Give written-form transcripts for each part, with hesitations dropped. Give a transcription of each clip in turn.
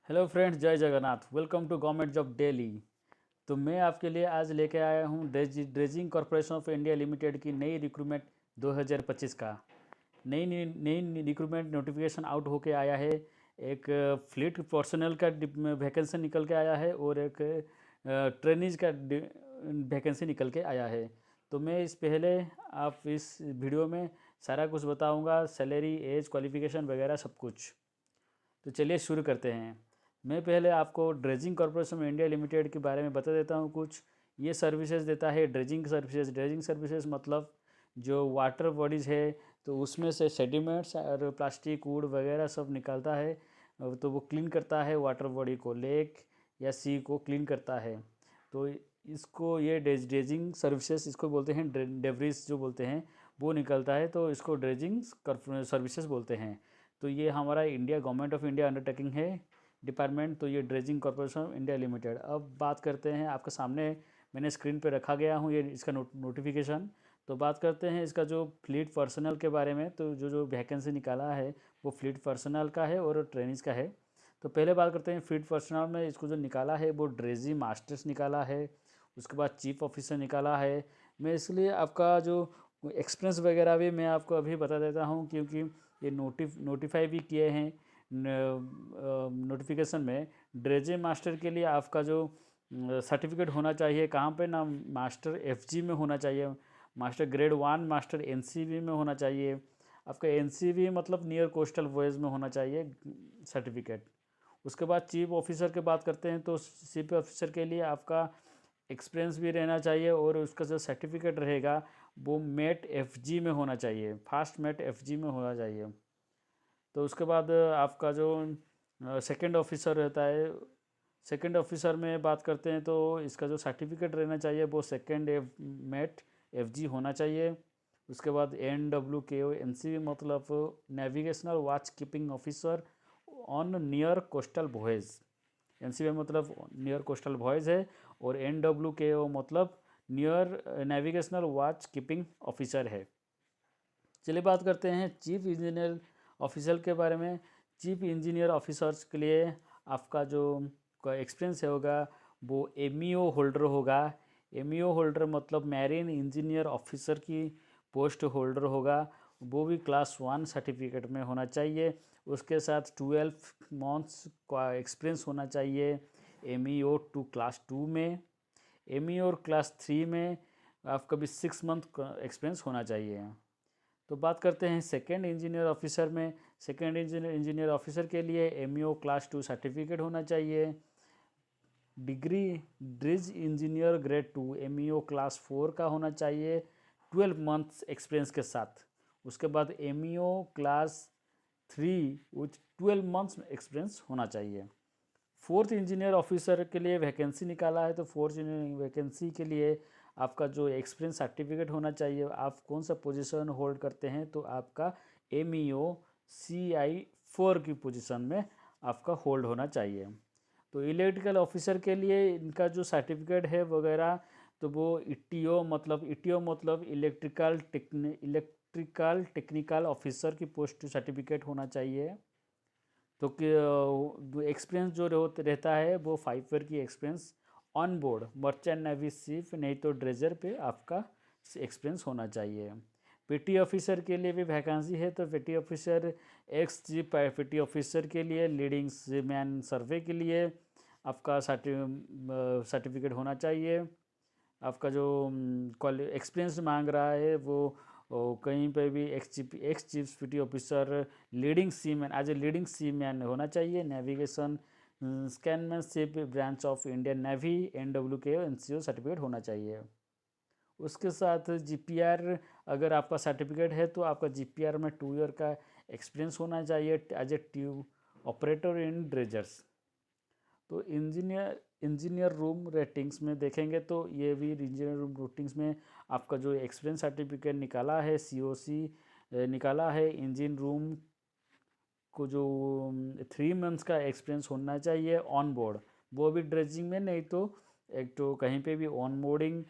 Hello friends, जय Jagannath. Welcome to government job daily. तो मैं आपके लिए आज लेके आया हूँ dredging corporation of India limited की नई रिक्रूटमेंट 2025 का नई नई नई रिक्रूटमेंट नोटिफिकेशन आउट होके आया है। एक फ्लीट पर्सनल का वैकेंसी निकल के आया है और एक ट्रेनिज का वैकेंसी निकल के आया है। तो मैं इस पहले आप इस वीडियो में सारा कुछ बताऊंगा, सैलरी, एज, क्वालिफिकेशन वगैरह सब कुछ। तो चलिए शुरू करते हैं। मैं पहले आपको dredging corporation of India limited के बारे में बता देता हूँ कुछ। ये सर्विसेज देता है ड्रेजिंग सर्विसेज। ड्रेजिंग सर्विसेज मतलब जो वाटर बॉडीज़ है तो उसमें से सेडिमेंट्स और प्लास्टिक वुड वगैरह सब निकालता है। तो वो क्लीन करता है वाटर बॉडी को, लेक या सी को क्लीन करता है। तो इसको ये ड्रेजिंग सर्विसेज इसको बोलते हैं। डेब्रिस जो बोलते हैं वो निकलता है, तो इसको ड्रेजिंग सर्विसेज बोलते हैं। तो ये हमारा India government of India undertaking है डिपार्टमेंट। तो ये dredging corporation of India limited. अब बात करते हैं, आपके सामने मैंने स्क्रीन पे रखा गया हूँ ये इसका नोटिफिकेशन। तो बात करते हैं इसका जो फ्लीट पर्सनल के बारे में। तो जो जो वैकेंसी निकाला है वो फ्लीट पर्सनल का है और ट्रेनिज का है। तो पहले बात करते हैं फ्लीट पर्सनल में। इसको जो निकाला है वो ड्रेजी मास्टर्स निकाला है, उसके बाद चीफ ऑफिसर निकाला है। मैं इसलिए आपका जो एक्सपीरियंस वगैरह भी मैं आपको अभी बता देता हूँ, क्योंकि ये नोटिफाई भी किए हैं नोटिफिकेशन में। ड्रेजे मास्टर के लिए आपका जो सर्टिफिकेट होना चाहिए कहाँ पे ना, मास्टर एफजी में होना चाहिए, मास्टर ग्रेड 1 मास्टर एनसीबी में होना चाहिए। आपका एनसीबी मतलब नियर कोस्टल वॉयज़ में होना चाहिए सर्टिफिकेट। उसके बाद चीफ ऑफिसर की बात करते हैं तो चीफ ऑफिसर के लिए आपका एक्सपीरियंस भी रहना चाहिए और उसका जो सर्टिफिकेट रहेगा वो मेट एफजी में होना चाहिए, फास्ट मेट एफजी में होना चाहिए। तो उसके बाद आपका जो सेकंड ऑफिसर रहता है, सेकंड ऑफिसर में बात करते हैं तो इसका जो सर्टिफिकेट रहना चाहिए वो सेकंड मेट एफजी होना चाहिए। उसके बाद NWKO मतलब navigational watch keeping officer on near coastal voyage. NCV मतलब नियर कोस्टल वॉयज है और NWKO मतलब near navigational watch keeping officer है। चलिए बात करते हैं चीफ इंजीनियर ऑफिसर के बारे में। चीफ इंजीनियर ऑफिसर्स के लिए आपका जो एक्सपीरियंस है होगा वो MEO होल्डर होगा। MEO होल्डर मतलब मैरीन इंजीनियर ऑफिसर की पोस्ट होल्डर होगा। वो भी क्लास 1 सर्टिफिकेट में होना चाहिए। उसके साथ 12 मंथ्स का एक्सपीरियंस होना चाहिए MEO टू क्लास 2 में। MEO और क्लास 3 में आपका भी 6 मंथ का एक्सपीरियंस होना चाहिए। तो बात करते हैं सेकेंड इंजीनियर ऑफिसर में। सेकेंड इंजीनियर ऑफिसर के लिए MEO क्लास 2 सर्टिफिकेट होना चाहिए। Degree dredge engineer grade 2 MEO class 4 का होना चाहिए 12 मंथ्स एक्सपीरियंस के साथ। उसके बाद MEO class 3 with 12 months experience होना चाहिए। फोर्थ इंजीनियर ऑफिसर के लिए वैकेंसी निकाला है, तो फोर्थ इंजीनियर वैकेंसी के लिए आपका जो एक्सपीरियंस सर्टिफिकेट होना चाहिए। आप कौन सा पोजीशन होल्ड करते हैं तो आपका MEO CI 4 की पोजीशन में आपका होल्ड होना चाहिए। तो इलेक्ट्रिकल ऑफिसर के लिए इनका जो सर्टिफिकेट है वगैरह, तो वो ETO मतलब इलेक्ट्रिकल टेक्निकल ऑफिसर की पोस्ट सर्टिफिकेट होना चाहिए। तो एक्सपीरियंस जो रहता है वो 5 ईयर की experience on board merchant navy ship नहीं तो ड्रेजर पे आपका एक्सपीरियंस होना चाहिए। पेटी ऑफिसर के लिए भी वैकेंसी है, तो पेटी officer x chief petty officer के लिए लीडिंग मैन सर्वे के लिए आपका सर्टिफिकेट होना चाहिए। आपका जो एक्सपीरियंस मांग रहा है वो कहीं पे भी ex chief petty officer leading seaman as a leading seaman होना चाहिए। Navigation seamanship branch of Indian navy NWKO NCO certificate होना चाहिए। उसके साथ GPR अगर आपका सर्टिफिकेट है तो आपका GPR में 2 ईयर का एक्सपीरियंस होना चाहिए as a tube operator in dredgers. तो इंजीनियर रूम रेटिंग्स में देखेंगे तो ये भी इंजीनियर रूम रेटिंग्स में आपका जो एक्सपीरियंस सर्टिफिकेट निकाला है COC निकाला है इंजीन रूम को जो 3 मंथ्स का एक्सपीरियंस होना चाहिए ऑन बोर्ड। वो भी ड्रेजिंग में नहीं तो एक तो कहीं पे भी ऑन बोर्डिंग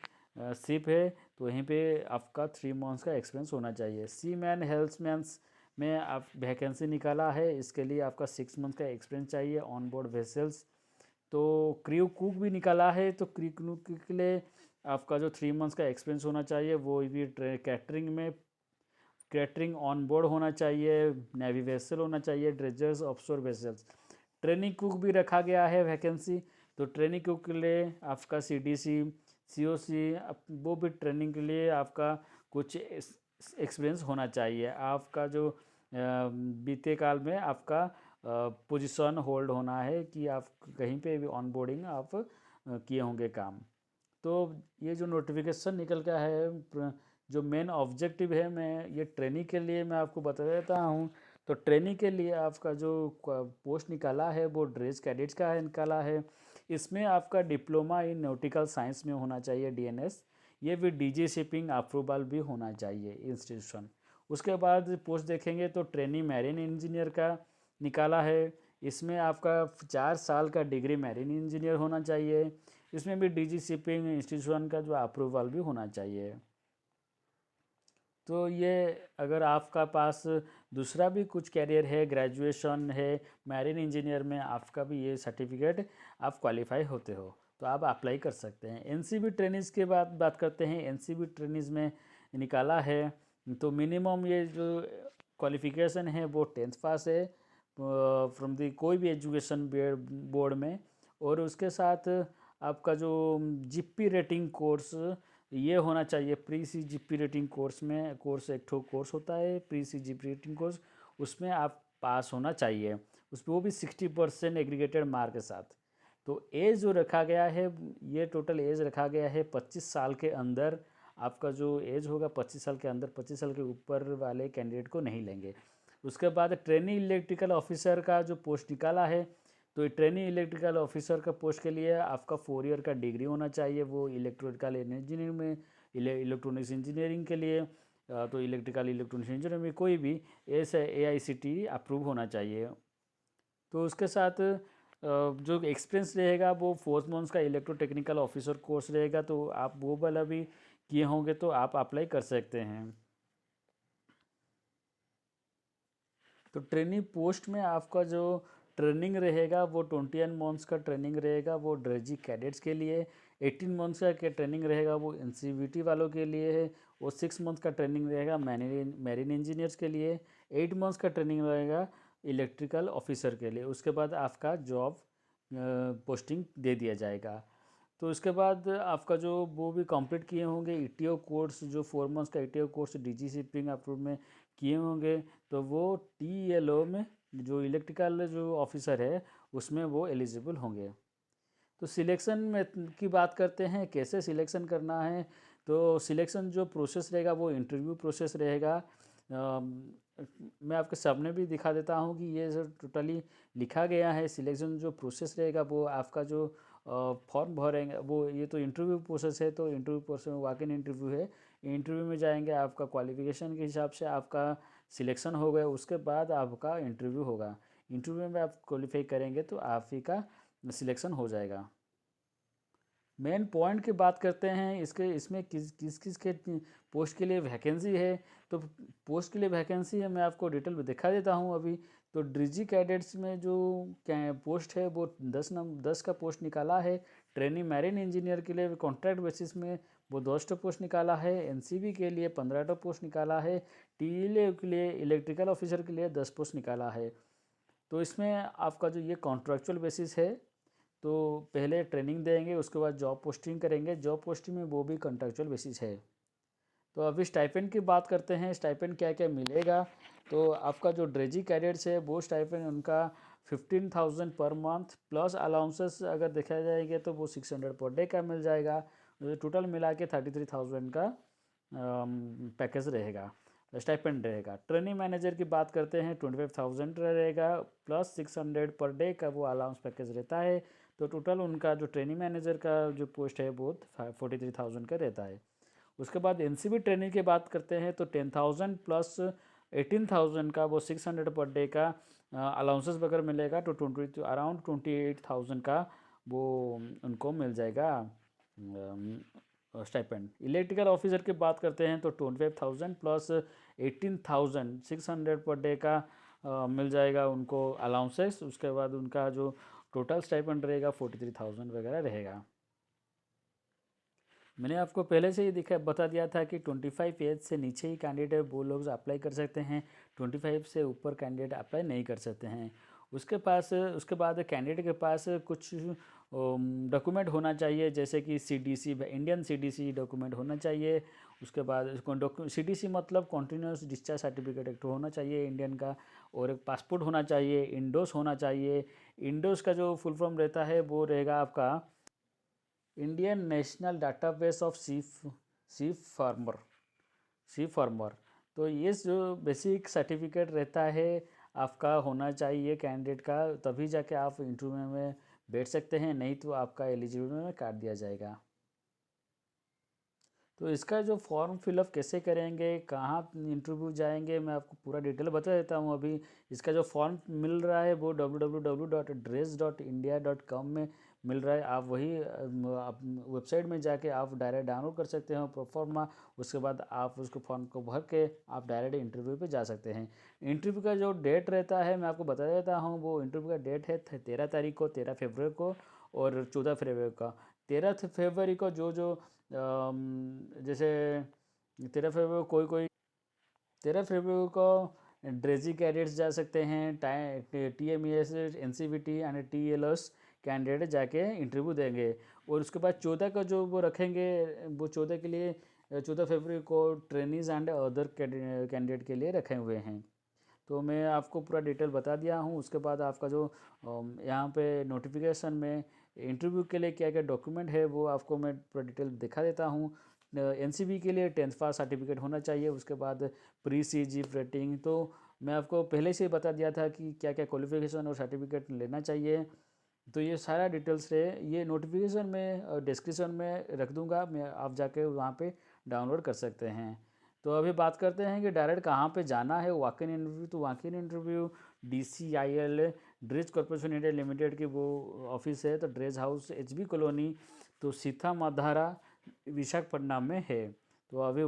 शिप है तो वहीं पे आपका 3 मंथ्स का एक्सपीरियंस होना चाहिए। सी मैन हेल्थ मैन में आप वैकेंसी निकाला है। इसके लिए आपका 6 मंथ का एक्सपीरियंस चाहिए ऑन बोर्ड वेसल्स। तो क्रू कुक भी निकाला है, तो क्रू कुक के लिए आपका जो 3 मंथ्स का एक्सपीरियंस होना चाहिए, वो भी कैटरिंग में कैटरिंग ऑन बोर्ड होना चाहिए, नेवी वेसल होना चाहिए, dredgers offshore vessels. Training cook भी रखा गया है वैकेंसी। तो ट्रेनिंग कुक के लिए आपका CDC COC वो भी ट्रेनिंग के लिए आपका कुछ एक्सपीरियंस होना चाहिए। आपका जो बीते काल में आपका पोजीशन होल्ड होना है कि आप कहीं पे भी ऑन बोर्डिंग आप किए होंगे काम। तो ये जो नोटिफिकेशन निकल का है, जो मेन ऑब्जेक्टिव है, मैं ये ट्रेनिंग के लिए मैं आपको बता देता हूँ। तो ट्रेनिंग के लिए आपका जो पोस्ट निकाला है वो ड्रेस कैडेट्स का है निकाला है। इसमें आपका डिप्लोमा इन नॉटिकल साइंस में होना चाहिए DNS। ये भी DG शिपिंग अप्रूवल भी होना चाहिए इंस्टीट्यूशन। उसके बाद पोस्ट देखेंगे तो ट्रेनिंग मैरीन इंजीनियर का निकाला है। इसमें आपका 4 साल का डिग्री मैरीन इंजीनियर होना चाहिए। इसमें भी DG शिपिंग इंस्टीट्यूशन का जो अप्रूवल भी होना चाहिए। तो ये अगर आपका पास दूसरा भी कुछ कैरियर है, ग्रेजुएशन है मैरीन इंजीनियर में, आपका भी ये सर्टिफिकेट आप क्वालिफाई होते हो तो आप अप्लाई कर सकते हैं। NCB ट्रेनिज के बाद बात करते हैं। NCB ट्रेनिज में निकाला है तो मिनिमम ये जो क्वालिफिकेशन है वो 10th पास है फ्रॉम दी कोई भी एजुकेशन बोर्ड में। और उसके साथ आपका जो GP रेटिंग कोर्स ये होना चाहिए। प्री सी GP रेटिंग कोर्स में एक ठो कोर्स होता है प्री सी GP रेटिंग कोर्स, उसमें आप पास होना चाहिए। उसमें वो भी 60% एग्रीगेटेड मार्क के साथ। तो एज जो रखा गया है, ये टोटल एज रखा गया है 25 साल के अंदर। आपका जो एज होगा 25 साल के अंदर, 25 साल के ऊपर वाले कैंडिडेट को नहीं लेंगे। उसके बाद ट्रेनिंग इलेक्ट्रिकल ऑफिसर का जो पोस्ट निकाला है, तो ट्रेनिंग इलेक्ट्रिकल ऑफिसर का पोस्ट के लिए आपका 4 ईयर का डिग्री होना चाहिए। वो इलेक्ट्रिकल इंजीनियरिंग में, इलेक्ट्रॉनिक्स इंजीनियरिंग के लिए तो इलेक्ट्रॉनिक्स इंजीनियरिंग में कोई भी AICTE अप्रूव होना चाहिए। तो उसके साथ जो एक्सपीरियंस रहेगा वो 4 मंथ्स का इलेक्ट्रो टेक्निकल ऑफिसर कोर्स रहेगा। तो आप वो वाला भी किए होंगे तो आप अप्लाई कर सकते हैं। तो ट्रेनिंग पोस्ट में आपका जो ट्रेनिंग रहेगा वो 21 मंथ्स का ट्रेनिंग रहेगा वो ड्रेजी कैडेट्स के लिए। 18 मंथ्स का ट्रेनिंग रहेगा वो NCVT वालों के लिए है। वो 6 मंथ का ट्रेनिंग रहेगा मैरीन इंजीनियर्स के लिए। 8 मंथ्स का ट्रेनिंग रहेगा इलेक्ट्रिकल ऑफिसर के लिए। उसके बाद आपका जॉब पोस्टिंग दे दिया जाएगा। तो उसके बाद आपका जो वो भी कंप्लीट किए होंगे ETO कोर्स, जो 4 मंथ्स का ETO course DG shipping approve में किए होंगे, तो वो TLO में जो इलेक्ट्रिकल जो ऑफिसर है उसमें वो एलिजिबल होंगे। तो सिलेक्शन में की बात करते हैं, कैसे सिलेक्शन करना है। तो सिलेक्शन जो प्रोसेस रहेगा वो इंटरव्यू प्रोसेस रहेगा। मैं आपके सामने भी दिखा देता हूँ कि ये जो टोटली लिखा गया है। सिलेक्शन जो प्रोसेस रहेगा वो आपका जो फॉर्म भरेंगे वो, ये तो इंटरव्यू प्रोसेस है, तो इंटरव्यू प्रोसेस में वॉक इन इंटरव्यू है। इंटरव्यू में जाएंगे, आपका क्वालिफिकेशन के हिसाब से आपका सिलेक्शन हो गया, उसके बाद आपका इंटरव्यू होगा। इंटरव्यू में आप क्वालिफाई करेंगे तो आप ही का सिलेक्शन हो जाएगा। मेन पॉइंट की बात करते हैं इसके, इसमें किस किस के पोस्ट के लिए वैकेंसी है। तो पोस्ट के लिए वैकेंसी है, मैं आपको डिटेल में दिखा देता हूँ अभी। तो ड्रिजी कैडेट्स में जो पोस्ट है वो 10 का पोस्ट निकाला है। ट्रेनिंग मैरीन इंजीनियर के लिए कॉन्ट्रैक्ट बेसिस में वो 10 पोस्ट निकाला है। NCB के लिए 15 पोस्ट निकाला है। TLA के लिए इलेक्ट्रिकल ऑफिसर के लिए 10 पोस्ट निकाला है। तो इसमें आपका जो ये कॉन्ट्रैक्चुअल बेसिस है, तो पहले ट्रेनिंग देंगे, उसके बाद जॉब पोस्टिंग करेंगे। जॉब पोस्टिंग में वो भी कॉन्ट्रैक्चुअल बेसिस है। तो अभी स्टाइपेंड की बात करते हैं, स्टाइपेंड क्या क्या मिलेगा। तो आपका जो ड्रेजी कैडेट्स है वो स्टाइपेंड उनका 15,000 पर मंथ प्लस अलाउंसेस अगर देखा जाएगा तो वो 600 पर डे का मिल जाएगा। टोटल मिला के 33,000 का पैकेज रहेगा, स्टाइपेंड रहेगा। ट्रेनिंग मैनेजर की बात करते हैं 25,000 रहेगा प्लस 600 पर डे का वो अलाउंस पैकेज रहता है। तो टोटल उनका जो ट्रेनिंग मैनेजर का जो पोस्ट है वो 43,000 का रहता है। उसके बाद NCB ट्रेनिंग की बात करते हैं तो 10,000 प्लस 18,000 का वो 600 पर डे का अलाउंसेस वगैरह मिलेगा। तो अराउंड 28,000 का वो उनको मिल जाएगा स्टाइपेंड। इलेक्ट्रिकल ऑफिसर की बात करते हैं तो 25,000 प्लस 18,600 पर डे का मिल जाएगा उनको अलाउंसेस। उसके बाद उनका जो टोटल स्टाइपेंड रहेगा 43,000 वगैरह रहेगा। मैंने आपको पहले से ही बता दिया था कि 25 एज से नीचे ही कैंडिडेट वो लोग अप्लाई कर सकते हैं, 25 से ऊपर कैंडिडेट अप्लाई नहीं कर सकते हैं। उसके बाद कैंडिडेट के पास कुछ डॉक्यूमेंट होना चाहिए, जैसे कि CDC, इंडियन CDC डॉक्यूमेंट होना चाहिए। उसके बाद CDC मतलब कॉन्टीन्यूस डिस्चार्ज सर्टिफिकेट एक होना चाहिए इंडियन का, और एक पासपोर्ट होना चाहिए, इंडोस होना चाहिए। इंडोस का जो फुल फॉर्म रहता है वो रहेगा आपका Indian national database of sea farmer. तो ये जो बेसिक सर्टिफिकेट रहता है आपका होना चाहिए कैंडिडेट का, तभी जाके आप इंटरव्यू में बैठ सकते हैं, नहीं तो आपका एलिजिबिलिटी में काट दिया जाएगा। तो इसका जो फॉर्म फिलअप कैसे करेंगे, कहाँ इंटरव्यू जाएंगे, मैं आपको पूरा डिटेल बता देता हूँ अभी। इसका जो फॉर्म मिल रहा है वो www.dress.india.com में मिल रहा है। आप वही वेबसाइट में जाके आप डायरेक्ट डाउनलोड कर सकते हो प्रोफॉर्मा। उसके बाद आप उसको फॉर्म को भर के आप डायरेक्ट इंटरव्यू पे जा सकते हैं। इंटरव्यू का जो डेट रहता है मैं आपको बता देता हूँ। वो इंटरव्यू का डेट है 13 तारीख को, 13 फरवरी को और 14 फरवरी का। 13 फरवरी को जैसे 13 फरवरी कोई कोई 13 फरवरी को ड्रेजी कैडेट्स जा सकते हैं, TMES, NCVT and TLS candidate जाके इंटरव्यू देंगे। और उसके बाद 14 का जो वो रखेंगे, वो 14 के लिए 14 फरवरी को ट्रेनीज एंड अदर कैंडिडेट के लिए रखे हुए हैं। तो मैं आपको पूरा डिटेल बता दिया हूँ। उसके बाद आपका जो यहाँ पे नोटिफिकेशन में इंटरव्यू के लिए क्या क्या डॉक्यूमेंट है वो आपको मैं पूरा डिटेल दिखा देता हूँ। NCV के लिए 10th पास सर्टिफिकेट होना चाहिए। उसके बाद प्री CG रेटिंग, तो मैं आपको पहले से ही बता दिया था कि क्या क्या क्वालिफिकेशन और सर्टिफिकेट लेना चाहिए। तो ये सारा डिटेल्स है, ये नोटिफिकेशन में डिस्क्रिप्शन में रख दूंगा, मैं आप जाके वहाँ पे डाउनलोड कर सकते हैं। तो अभी बात करते हैं कि डायरेक्ट कहाँ पे जाना है वॉक इन इंटरव्यू। तो walk in interview DCIL dredge corporation India limited की वो ऑफिस है, तो ड्रेज हाउस HB कॉलोनी, तो सीता माधारा, विशाखापट्टनम में है। तो अभी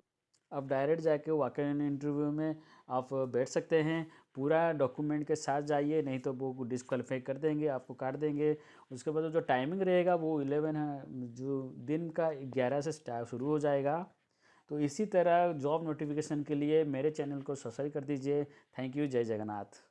आप डायरेक्ट जाके वॉक इन इंटरव्यू में आप बैठ सकते हैं। पूरा डॉक्यूमेंट के साथ जाइए, नहीं तो वो डिस्क्वालीफाई कर देंगे, आपको काट देंगे। उसके बाद जो टाइमिंग रहेगा वो 11 है, जो दिन का 11 से शुरू हो जाएगा। तो इसी तरह जॉब नोटिफिकेशन के लिए मेरे चैनल को सब्सक्राइब कर दीजिए। Thank you. जय जगन्नाथ।